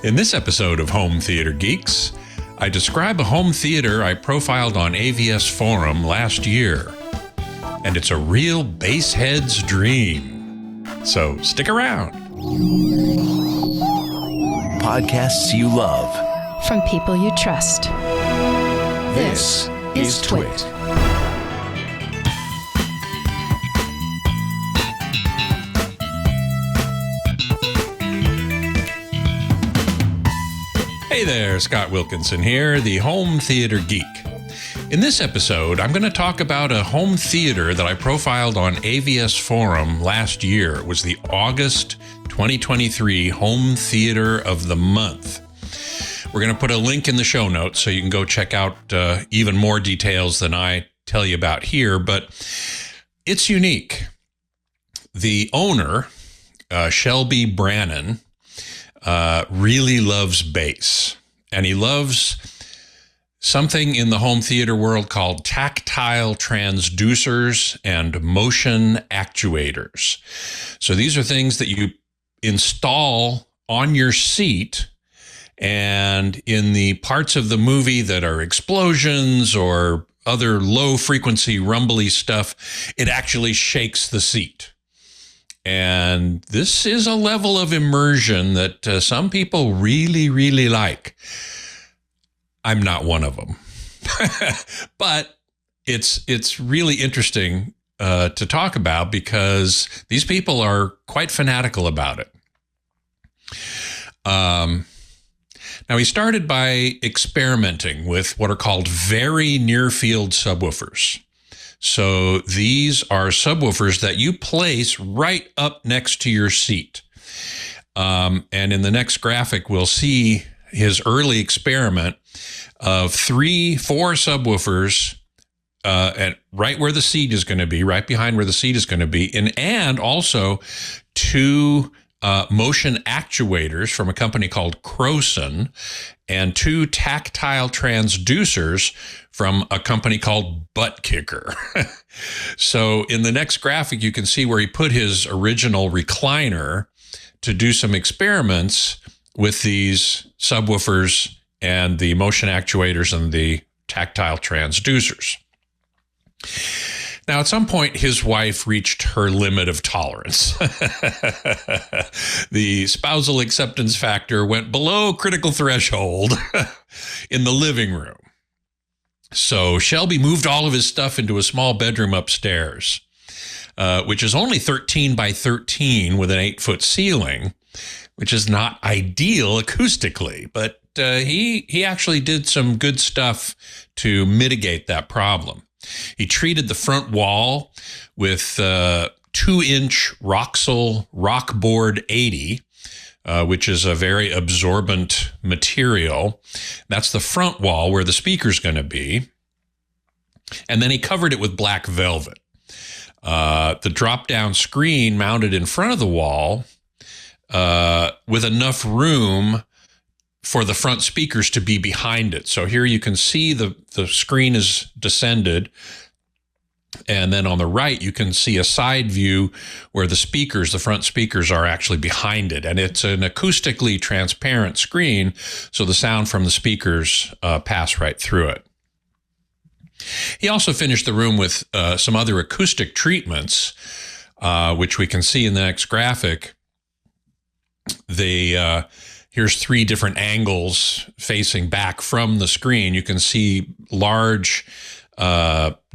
In this episode of Home Theater Geeks, I describe a home theater I profiled on AVS Forum last year. And it's a real basshead's dream. So stick around. Podcasts you love. From people you trust. This is TWiT. Hey there, Scott Wilkinson here, the Home Theater Geek. In this episode, I'm going to talk about a home theater that I profiled on AVS Forum last year. It was the August 2023 Home Theater of the Month. We're going to put a link in the show notes so you can go check out even more details than I tell you about here, but it's unique. The owner, Shelby Brannin, really loves bass, and he loves something in the home theater world called tactile transducers and motion actuators. So these are things that you install on your seat, and in the parts of the movie that are explosions or other low frequency rumbly stuff, it actually shakes the seat. And this is a level of immersion that some people really, really like. I'm not one of them. But it's really interesting to talk about because these people are quite fanatical about it. Now, he started by experimenting with what are called very near-field subwoofers. So these are subwoofers that you place right up next to your seat. And in the next graphic, we'll see his early experiment of 4 subwoofers and right where the seat is going to be, right behind where the seat is going to be, and also 2 motion actuators from a company called Croson and 2 tactile transducers from a company called Butt Kicker. So in the next graphic, you can see where he put his original recliner to do some experiments with these subwoofers and the motion actuators and the tactile transducers. Now, at some point, his wife reached her limit of tolerance. The spousal acceptance factor went below critical threshold in the living room. So Shelby moved all of his stuff into a small bedroom upstairs, which is only 13 by 13 with an 8-foot ceiling, which is not ideal acoustically, but he actually did some good stuff to mitigate that problem. He treated the front wall with 2-inch Roxul Rockboard 80, which is a very absorbent material. That's the front wall where the speaker's going to be. And then he covered it with black velvet. The drop-down screen mounted in front of the wall with enough room for the front speakers to be behind it. So here you can see the screen is descended. And then on the right, you can see a side view where the front speakers are actually behind it. And it's an acoustically transparent screen, so the sound from the speakers pass right through it. He also finished the room with some other acoustic treatments, which we can see in the next graphic. Here's 3 different angles facing back from the screen. You can see large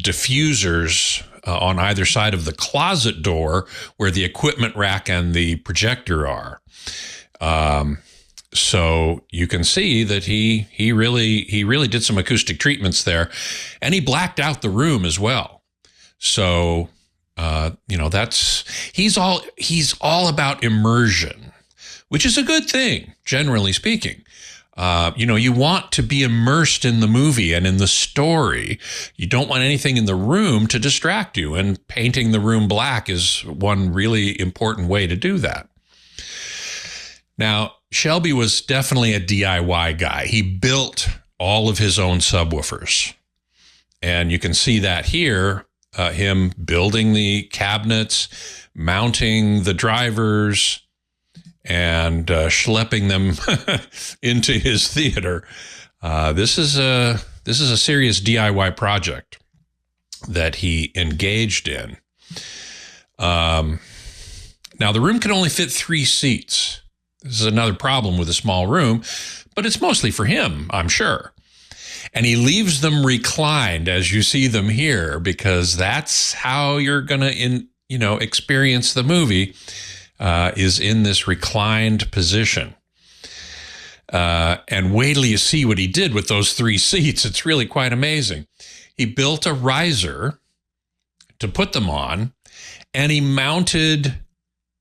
diffusers on either side of the closet door where the equipment rack and the projector are. So you can see that he really did some acoustic treatments there, and he blacked out the room as well. So he's all about immersion, which is a good thing, generally speaking. You want to be immersed in the movie and in the story. You don't want anything in the room to distract you, and painting the room black is one really important way to do that. Now, Shelby was definitely a DIY guy. He built all of his own subwoofers. And you can see that here, him building the cabinets, mounting the drivers, and schlepping them into his theater. This is a serious DIY project that he engaged in. Now, the room can only fit 3 seats. This is another problem with a small room, but it's mostly for him, I'm sure. And he leaves them reclined, as you see them here, because that's how you're going to, experience the movie, is in this reclined position. And wait till you see what he did with those 3 seats. It's really quite amazing. He built a riser to put them on, and he mounted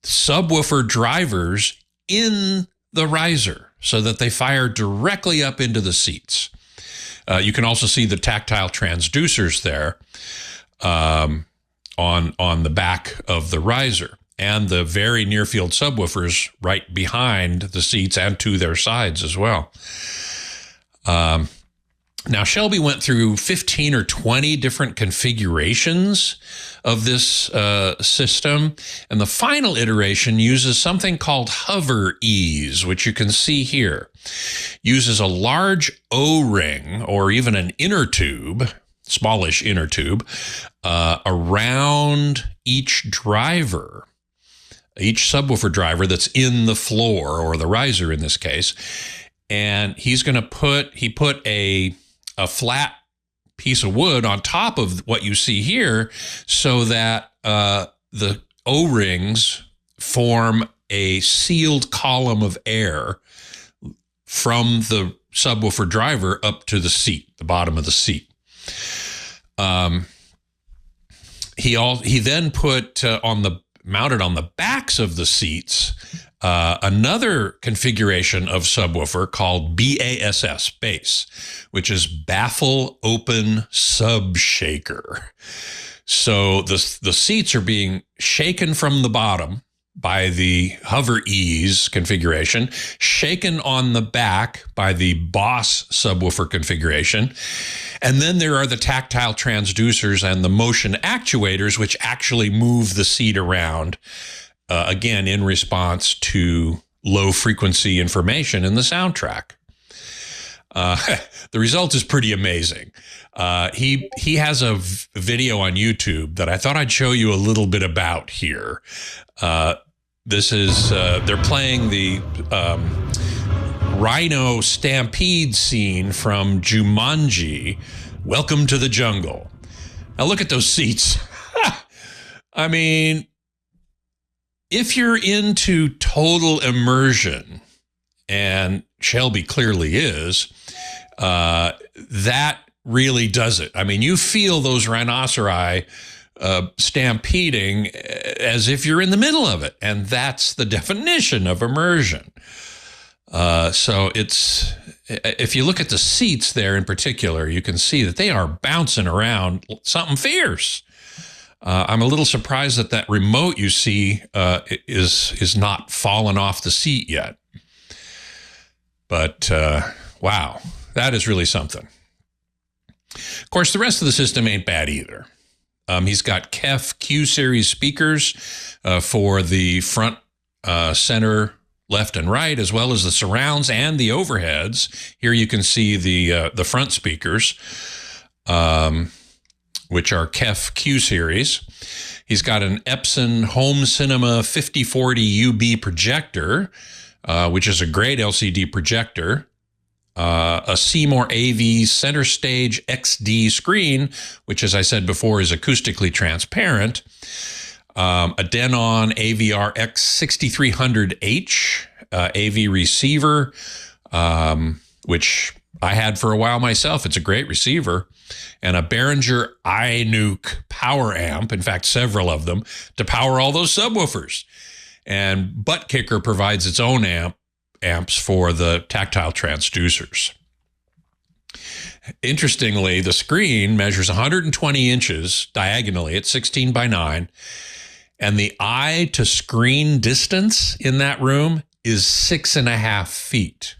subwoofer drivers in the riser so that they fire directly up into the seats. You can also see the tactile transducers there on the back of the riser, and the very near field subwoofers right behind the seats and to their sides as well. Now, Shelby went through 15 or 20 different configurations of this system, and the final iteration uses something called hover ease, which you can see here. Uses a large O-ring or even an inner tube, smallish inner tube, around each driver, each subwoofer driver that's in the floor, or the riser in this case. And he put a flat piece of wood on top of what you see here so that the O-rings form a sealed column of air from the subwoofer driver up to the seat, the bottom of the seat. He then put mounted on the backs of the seats another configuration of subwoofer called BASS, bass, which is baffle open sub shaker. So the seats are being shaken from the bottom by the hover ease configuration, shaken on the back by the Boss subwoofer configuration. And then there are the tactile transducers and the motion actuators, which actually move the seat around, again, in response to low frequency information in the soundtrack. The result is pretty amazing. He has a video on YouTube that I thought I'd show you a little bit about here. This is, they're playing the Rhino Stampede scene from Jumanji, Welcome to the Jungle. Now look at those seats. I mean, if you're into total immersion, and Shelby clearly is, that really does it. I mean, you feel those rhinoceri stampeding as if you're in the middle of it. And that's the definition of immersion. So if you look at the seats there in particular, you can see that they are bouncing around something fierce. I'm a little surprised that remote you see is not fallen off the seat yet. But wow, that is really something. Of course, the rest of the system ain't bad either. He's got KEF Q series speakers for the front, center, left, and right, as well as the surrounds and the overheads. Here you can see the front speakers, which are KEF Q series. He's got an Epson Home Cinema 5040 UB projector, which is a great LCD projector. A Seymour AV Center Stage XD screen, which, as I said before, is acoustically transparent. A Denon AVR X6300H AV receiver, which I had for a while myself. It's a great receiver. And a Behringer iNuke power amp, in fact, several of them, to power all those subwoofers. And Butt Kicker provides its own amps for the tactile transducers. Interestingly, the screen measures 120 inches diagonally at 16 by 9, and the eye to screen distance in that room is 6.5 feet.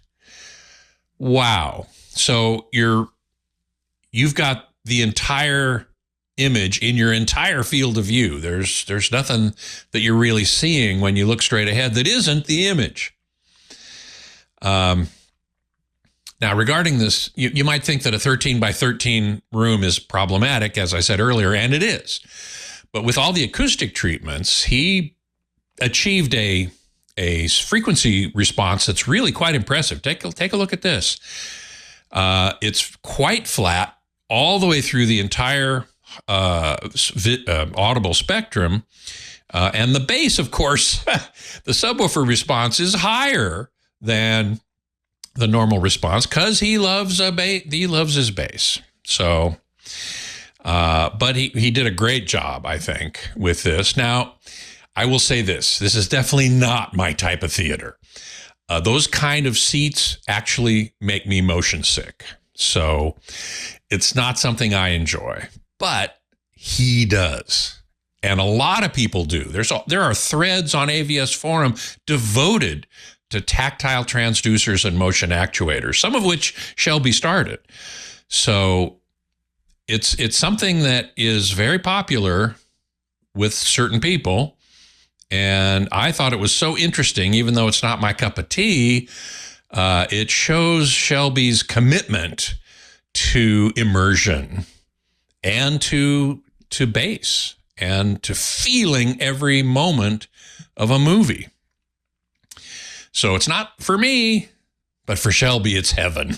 Wow. So you've got the entire image in your entire field of view. There's nothing that you're really seeing when you look straight ahead that isn't the image. Now, regarding this, you might think that a 13 by 13 room is problematic, as I said earlier, and it is. But with all the acoustic treatments, he achieved a frequency response that's really quite impressive. Take a look at this. It's quite flat all the way through the entire audible spectrum. And the bass, of course, the subwoofer response is higher than the normal response because he loves his bass. So, but he did a great job, I think, with this. Now, I will say this is definitely not my type of theater. Those kind of seats actually make me motion sick. So it's not something I enjoy, but he does. And a lot of people do. There are threads on AVS Forum devoted to tactile transducers and motion actuators, some of which Shelby started. So it's something that is very popular with certain people. And I thought it was so interesting, even though it's not my cup of tea. It shows Shelby's commitment to immersion and to bass and to feeling every moment of a movie. So it's not for me, but for Shelby, it's heaven.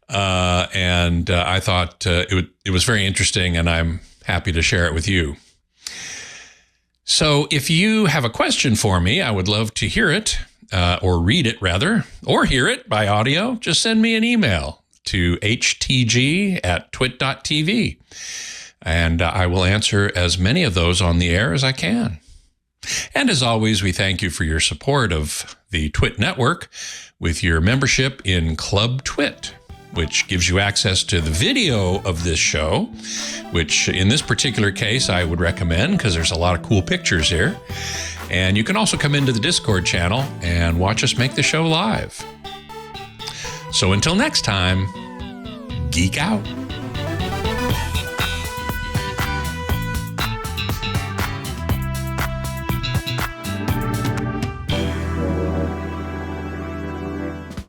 And I thought it was very interesting, and I'm happy to share it with you. So if you have a question for me, I would love to hear it, or read it rather, or hear it by audio. Just send me an email to htg@twit.tv, and I will answer as many of those on the air as I can. And as always, we thank you for your support of the TWiT network with your membership in Club TWiT, which gives you access to the video of this show, which in this particular case I would recommend because there's a lot of cool pictures here. And you can also come into the Discord channel and watch us make the show live. So until next time, geek out.